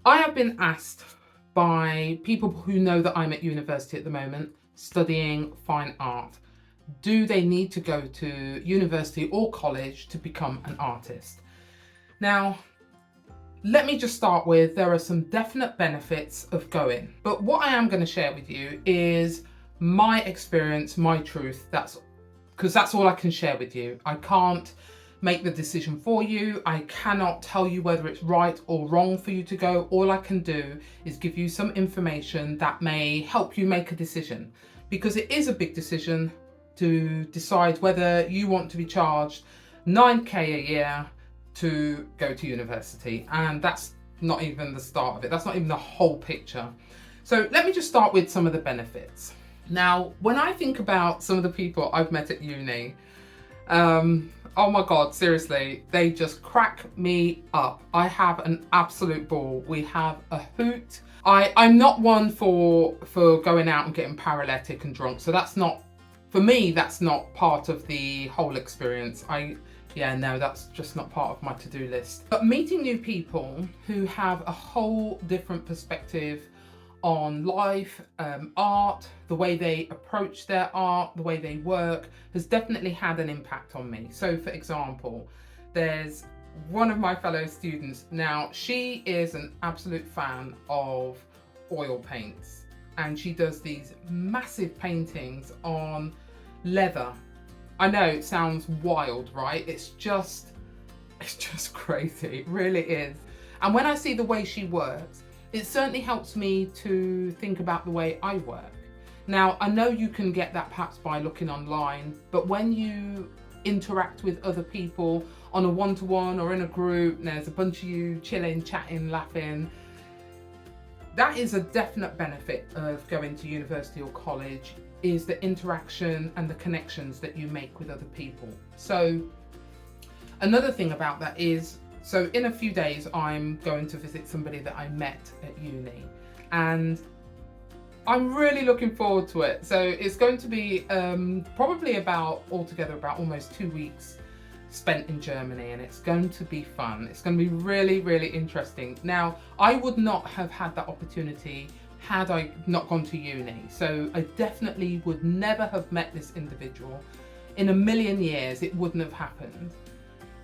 I have been asked by people who know that I'm at university at the moment studying fine art. Do they need to go to university or college to become an artist? Now, let me just start with there are some definite benefits of going. But what I am going to share with you is my experience, my truth. That's because that's all I can share with you. I can't make the decision for you. I cannot tell you whether it's right or wrong for you to go. All I can do is give you some information that may help you make a decision, because it is a big decision to decide whether you want to be charged 9k a year to go to university, and that's not even the start of it. That's not even the whole picture. So let me just start with some of the benefits. Now, when I think about some of the people I've met at uni, oh my God, seriously, they just crack me up. I have an absolute ball. We have a hoot. I'm not one for going out and getting paralytic and drunk. So that's not, for me, that's not part of the whole experience. Yeah, no, that's just not part of my to-do list. But meeting new people who have a whole different perspective on life, art, the way they approach their art, the way they work, has definitely had an impact on me. So for example, there's one of my fellow students. Now, she is an absolute fan of oil paints, and she does these massive paintings on leather. I know it sounds wild, right? It's just crazy. It really is. And when I see the way she works, it certainly helps me to think about the way I work. Now, I know you can get that perhaps by looking online, but when you interact with other people on a one-to-one or in a group, and there's a bunch of you chilling, chatting, laughing, that is a definite benefit of going to university or college, is the interaction and the connections that you make with other people. So another thing about that is, so in a few days, I'm going to visit somebody that I met at uni, and I'm really looking forward to it. So it's going to be probably altogether about almost 2 weeks spent in Germany, and it's going to be fun. It's going to be really, really interesting. Now, I would not have had that opportunity had I not gone to uni. So I definitely would never have met this individual. In a million years, it wouldn't have happened.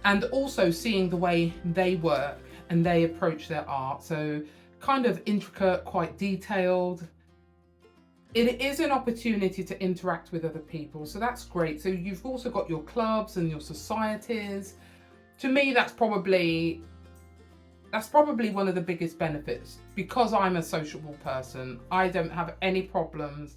And also seeing the way they work and they approach their art. So kind of intricate, quite detailed. It is an opportunity to interact with other people. So that's great. So you've also got your clubs and your societies. To me, that's probably one of the biggest benefits. Because I'm a sociable person, I don't have any problems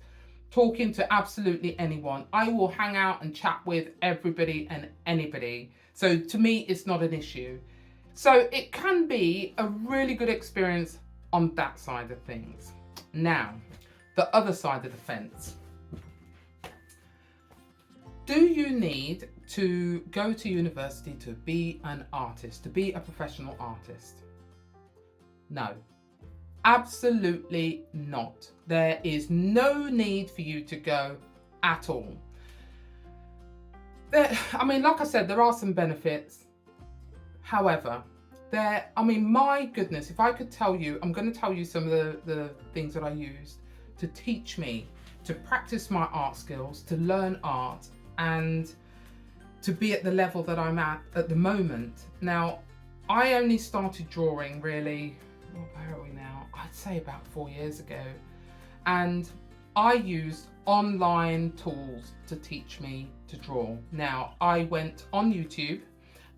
talking to absolutely anyone. I will hang out and chat with everybody and anybody. So to me, it's not an issue. So it can be a really good experience on that side of things. Now, the other side of the fence. Do you need to go to university to be an artist, to be a professional artist? No, absolutely not. There is no need for you to go at all. Like I said, there are some benefits. However, my goodness, if I could tell you, I'm going to tell you some of the things that I used to teach me to practice my art skills, to learn art, and to be at the level that I'm at the moment. Now, I only started drawing really, where are we now? I'd say about 4 years ago. And I used online tools to teach me to draw. Now, I went on YouTube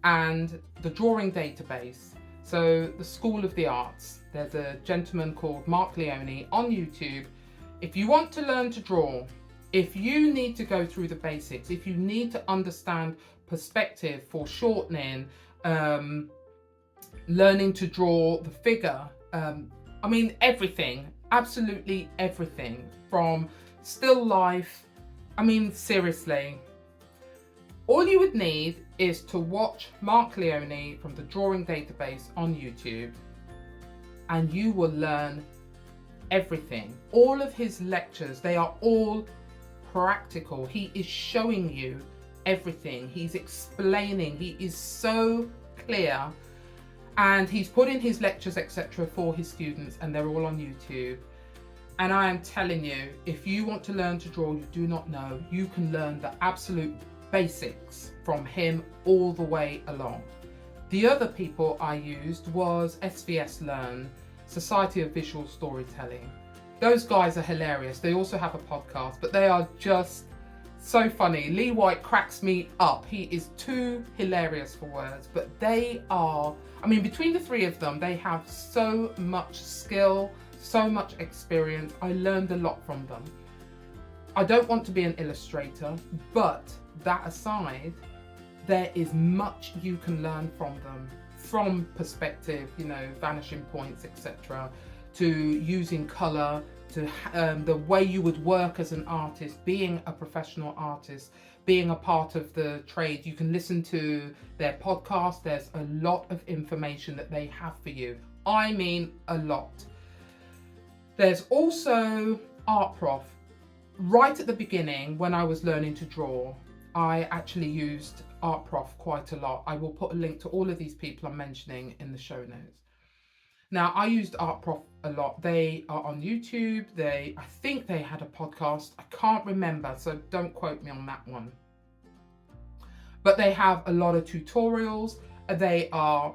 and the drawing database. So the School of the Arts, there's a gentleman called Mark Leone on YouTube. If you want to learn to draw, if you need to go through the basics, if you need to understand perspective, foreshortening, learning to draw the figure, everything, absolutely everything, from still life. Seriously, all you would need is to watch Mark Leone from the Drawing Database on YouTube, and you will learn everything. All of his lectures, they are all practical. He is showing you everything. He's explaining. He is so clear. And he's put in his lectures, etc., for his students, and they're all on YouTube. And I am telling you, if you want to learn to draw, you do not know, you can learn the absolute basics from him all the way along. The other people I used was SVS Learn, Society of Visual Storytelling. Those guys are hilarious. They also have a podcast, but they are just so funny. Lee White cracks me up. He is too hilarious for words, but they are, I mean, between the three of them, they have so much skill, so much experience. I learned a lot from them. I don't want to be an illustrator, but that aside, there is much you can learn from them, from perspective, you know, vanishing points, etc., to using color, to the way you would work as an artist, being a professional artist, being a part of the trade. You can listen to their podcast. There's a lot of information that they have for you. I mean, a lot. There's also Art Prof. Right at the beginning, when I was learning to draw, I actually used Art Prof quite a lot. I will put a link to all of these people I'm mentioning in the show notes. Now, I used Art Prof a lot. They are on YouTube. I think they had a podcast. I can't remember, so don't quote me on that one. But they have a lot of tutorials.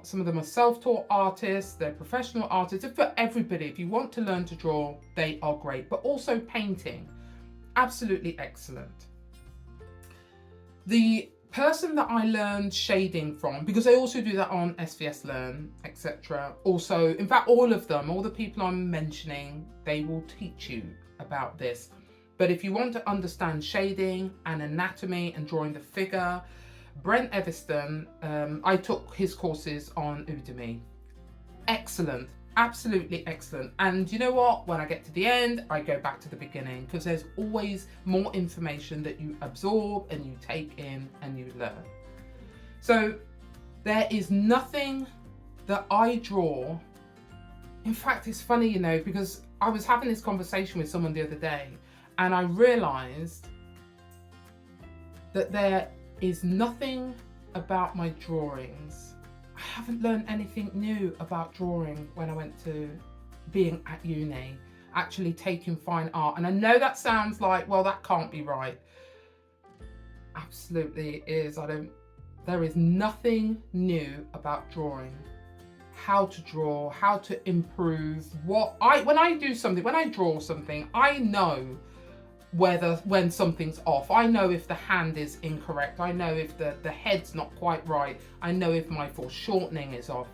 Some of them are self-taught artists. They're professional artists. It's for everybody. If you want to learn to draw, they are great. But also painting, absolutely excellent. The person that I learned shading from, because I also do that on SVS Learn, etc. Also, in fact, all of them, all the people I'm mentioning, they will teach you about this. But if you want to understand shading and anatomy and drawing the figure, Brent Everston, I took his courses on Udemy. Excellent, absolutely excellent. And you know what? When I get to the end, I go back to the beginning, because there's always more information that you absorb and you take in and you learn. So there is nothing that I draw. In fact, it's funny, you know, because I was having this conversation with someone the other day, and I realized that there is nothing about my drawings. I haven't learned anything new about drawing when I went to being at uni, actually taking fine art. And I know that sounds like, well, that can't be right. Absolutely it is. There is nothing new about drawing. How to draw, how to improve. When I draw something, I know when something's off. I know if the hand is incorrect. I know if the head's not quite right. I know if my foreshortening is off.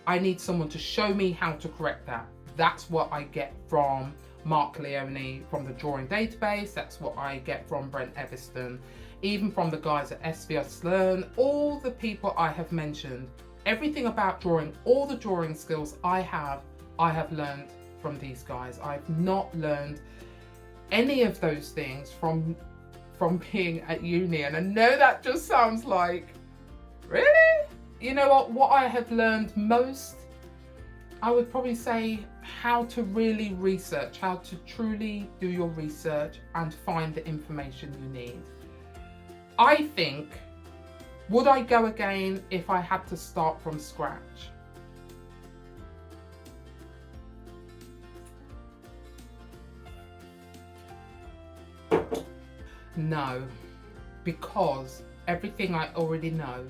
I need someone to show me how to correct that. That's what I get from Mark Leone from the Drawing Database. That's what I get from Brent Everston, even from the guys at SVS Learn. All the people I have mentioned, everything about drawing, all the drawing skills I have learned from these guys. I've not learned any of those things from being at uni. And I know that just sounds like, really? You know what I have learned most? I would probably say how to really research, how to truly do your research and find the information you need. I think, would I go again if I had to start from scratch? No, because everything I already know,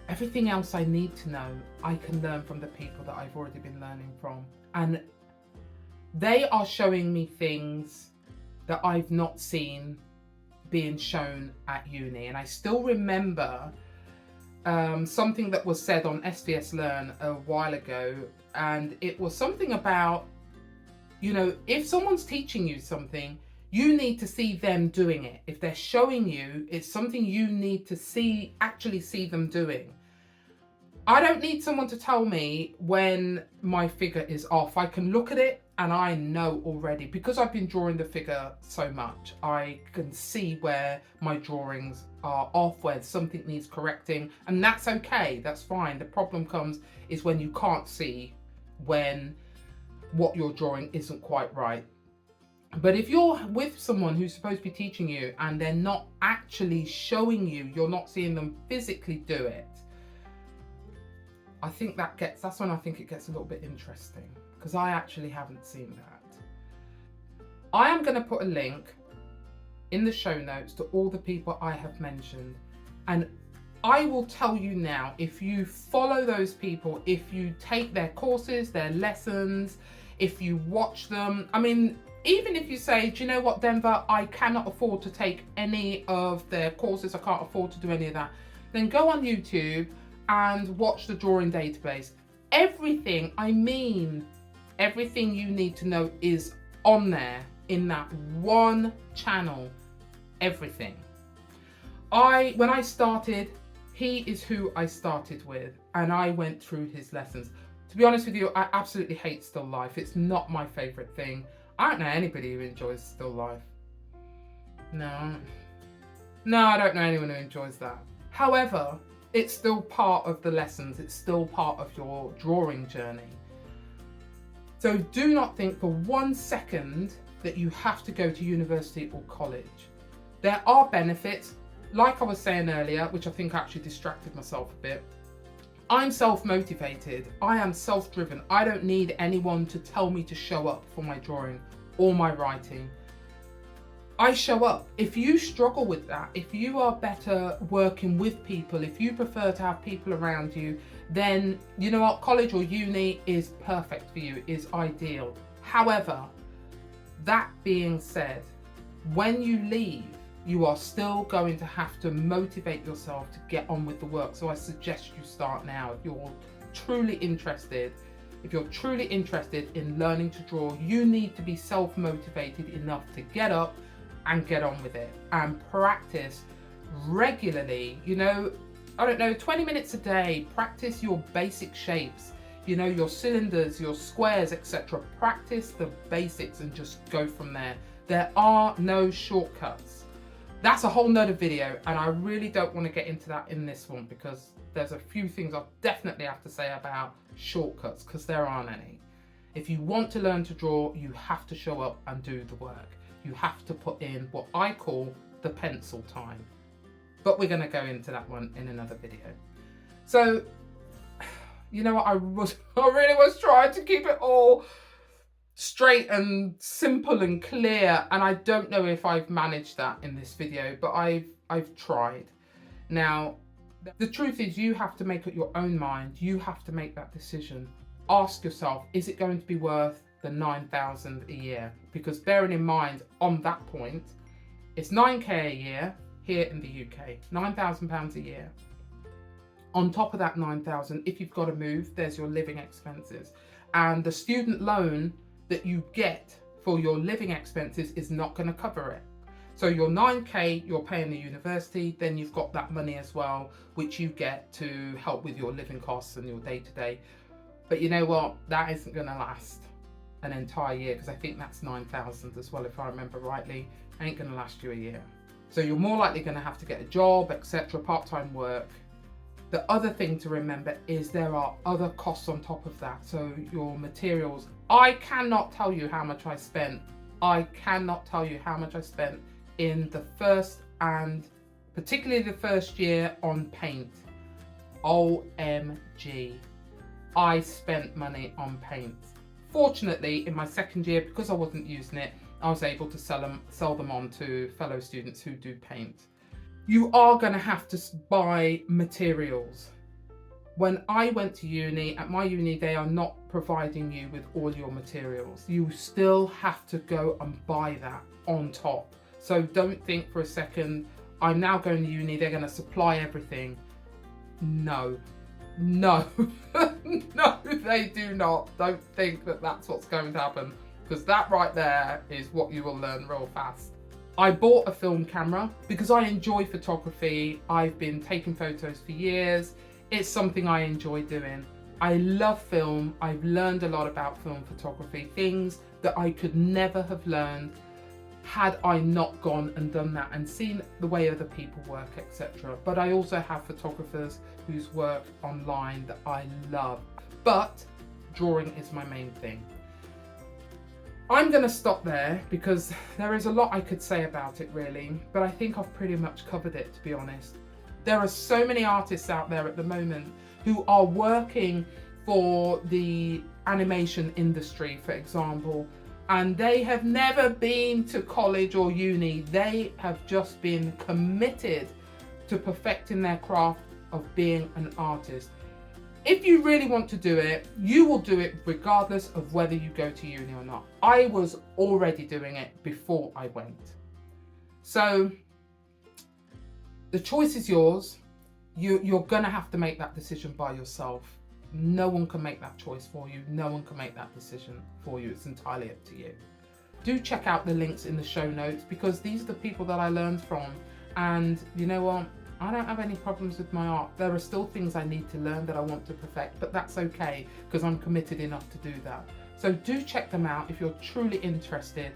everything else I need to know, I can learn from the people that I've already been learning from. And they are showing me things that I've not seen being shown at uni. And I still remember something that was said on SVS Learn a while ago. And it was something about, you know, if someone's teaching you something, you need to see them doing it. If they're showing you, it's something you need to actually see them doing. I don't need someone to tell me when my figure is off. I can look at it and I know already, because I've been drawing the figure so much, I can see where my drawings are off, where something needs correcting, and that's okay, that's fine. The problem comes is when you can't see when what you're drawing isn't quite right. But if you're with someone who's supposed to be teaching you and they're not actually showing you, you're not seeing them physically do it, that's when I think it gets a little bit interesting, because I actually haven't seen that. I am going to put a link in the show notes to all the people I have mentioned, and I will tell you now, if you follow those people, if you take their courses, their lessons, if you watch them, I mean, even if you say, do you know what, Denver, I cannot afford to take any of their courses, I can't afford to do any of that, then go on YouTube and watch the Drawing Database. Everything, I mean, everything you need to know is on there in that one channel. Everything. When I started, he is who I started with, and I went through his lessons. To be honest with you, I absolutely hate still life. It's not my favourite thing. I don't know anybody who enjoys still life. No, I don't know anyone who enjoys that. However, it's still part of the lessons. It's still part of your drawing journey. So do not think for 1 second that you have to go to university or college. There are benefits, like I was saying earlier, which I think actually distracted myself a bit. I'm self-motivated, I am self-driven. I don't need anyone to tell me to show up for my drawing or my writing. I show up. If you struggle with that, if you are better working with people, if you prefer to have people around you, then you know what, college or uni is perfect for you, is ideal. However, that being said, when you leave, you are still going to have to motivate yourself to get on with the work. So I suggest you start now. If you're truly interested in learning to draw, you need to be self-motivated enough to get up and get on with it and practice regularly. You know, I don't know, 20 minutes a day, practice your basic shapes, you know, your cylinders, your squares, etc. Practice the basics and just go from there. There are no shortcuts. That's a whole nother video, and I really don't want to get into that in this one, because there's a few things I definitely have to say about shortcuts, because there aren't any. If you want to learn to draw, you have to show up and do the work. You have to put in what I call the pencil time. But we're going to go into that one in another video. So, you know what, I really was trying to keep it all straight and simple and clear, and I don't know if I've managed that in this video, but I've tried. Now, the truth is, you have to make up your own mind. You have to make that decision. Ask yourself, is it going to be worth the $9,000 a year? Because bearing in mind, on that point, it's $9,000 a year here in the UK, £9,000 a year. On top of that $9,000, if you've got to move, there's your living expenses, and the student loan that you get for your living expenses is not going to cover it. So your $9,000 you're paying the university, then you've got that money as well, which you get to help with your living costs and your day-to-day. But you know what, that isn't going to last an entire year, because I think that's $9,000 as well, if I remember rightly. Ain't going to last you a year. So you're more likely going to have to get a job, etc., part-time work. The other thing to remember is there are other costs on top of that. So your materials, I cannot tell you how much I spent. In the first, and particularly the first year, on paint. OMG. I spent money on paint. Fortunately, in my second year, because I wasn't using it, I was able to sell them on to fellow students who do paint. You are going to have to buy materials. When I went to uni, at my uni, they are not providing you with all your materials. You still have to go and buy that on top. So don't think for a second, I'm now going to uni, they're going to supply everything. No, no, they do not. Don't think that that's what's going to happen, because that right there is what you will learn real fast. I bought a film camera because I enjoy photography. I've been taking photos for years. It's something I enjoy doing. I love film. I've learned a lot about film photography, things that I could never have learned had I not gone and done that and seen the way other people work, etc. But I also have photographers whose work online that I love. But drawing is my main thing. I'm going to stop there because there is a lot I could say about it really, but I think I've pretty much covered it, to be honest. There are so many artists out there at the moment who are working for the animation industry, for example, and they have never been to college or uni. They have just been committed to perfecting their craft of being an artist. If you really want to do it, you will do it regardless of whether you go to uni or not. I was already doing it before I went. So the choice is yours. You're gonna have to make that decision by yourself. No one can make that choice for you. No one can make that decision for you. It's entirely up to you. Do check out the links in the show notes, because these are the people that I learned from. And you know what? I don't have any problems with my art. There are still things I need to learn that I want to perfect, but that's okay because I'm committed enough to do that. So do check them out if you're truly interested.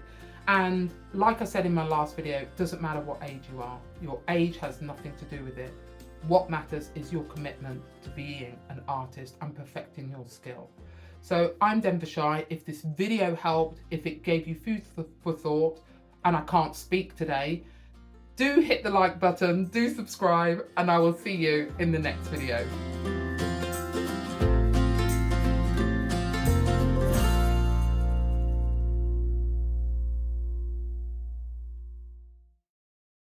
And like I said in my last video, it doesn't matter what age you are. Your age has nothing to do with it. What matters is your commitment to being an artist and perfecting your skill. So I'm Denver Shy. If this video helped, if it gave you food for thought, and I can't speak today, do hit the like button, do subscribe, and I will see you in the next video.